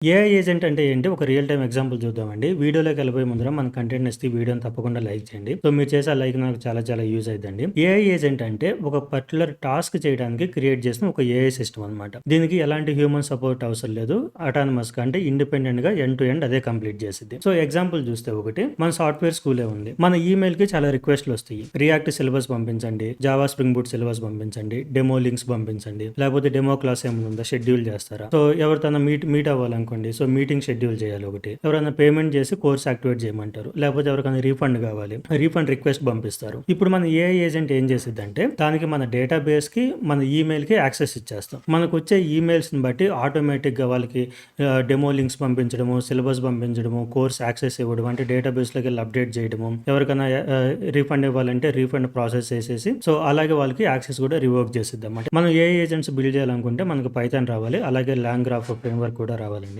AI agent అంటే ఏంటి? ఒక రియల్ టైమ్ ఎగ్జాంపుల్ చూద్దామండి. వీడియోలోకి వెళ్ళిపోయే ముందర మన కంటెంట్ నచ్చితే ఈ వీడియోని తప్పకుండా లైక్ చేయండి. సో, మీరు చేసే ఆ లైక్ నాకు చాలా చాలా యూజ్ అయిద్దండి. ఏఐ ఏజెంట్ అంటే ఒక పర్టిక్యులర్ టాస్క్ చేయడానికి క్రియేట్ చేసిన ఒక ఏఐ సిస్టమ్ అనమాట. దీనికి ఎలాంటి హ్యూమన్ సపోర్ట్ అవసరం లేదు. అటానమస్‌గా అంటే ఇండిపెండెంట్‌గా ఎండ్ టు ఎండ్ అదే కంప్లీట్ చేసిద్ది. సో, ఎగ్జాంపుల్ చూస్తే ఒకటి మన సాఫ్ట్‌వేర్ స్కూలే ఉంది. మన ఈమెయిల్‌కి చాలా రిక్వెస్ట్‌లు వస్తాయి. రియాక్ట్ సిలబస్ పంపించండి. జావా స్ప్రింగ్ బూట్ సిలబస్ పంపించండి. డెమో లింక్స్ పంపించండి. లేకపోతే డెమో క్లాస్ ఏమైనా ఉందా? షెడ్యూల్ చేస్తారా? సో, ఎవరితోనా మీట్ అవ్వాలనుకోండి. సో, మీటింగ్ షెడ్యూల్ చేయాలి ఒకటి. ఎవరైనా పేమెంట్ చేసి కోర్స్ యాక్టివేట్ చేయమంటారు. లేకపోతే ఎవరికైనా రీఫండ్ కావాలి. రీఫండ్ రిక్వెస్ట్ పంపిస్తారు. ఇప్పుడు మన ఏఐ ఏజెంట్ ఏం చేసిద్దంటే దానికి మన డేటాబేస్‌కి, మన ఈమెయిల్‌కి యాక్సెస్ ఇచ్చేస్తాం. మనకొచ్చే ఈమెయిల్స్‌ని బట్టి ఆటోమేటిక్‌గా వాళ్ళకి డెమో లింక్స్ పంపించడము, సిలబస్ పంపించడము, కోర్స్ యాక్సెస్ ఇవ్వడం అంటే డేటాబేస్‌లోకెళ్ళి అప్డేట్ చేయడము, ఎవరికైనా రీఫండ్ ఇవ్వాలంటే రీఫండ్ ప్రాసెస్ చేసేసి సో, అలాగే వాళ్ళకి యాక్సెస్ కూడా రివోక్ చేసిద్దన్నమాట. మనం ఏఐ ఏజెంట్స్ బిల్డ్ చేయాలనుకుంటే మనకు పైథాన్ రావాలి. అలాగే లాంగ్ గ్రాఫ్ ఫ్రేమ్‌వర్క్ కూడా రావాలండి.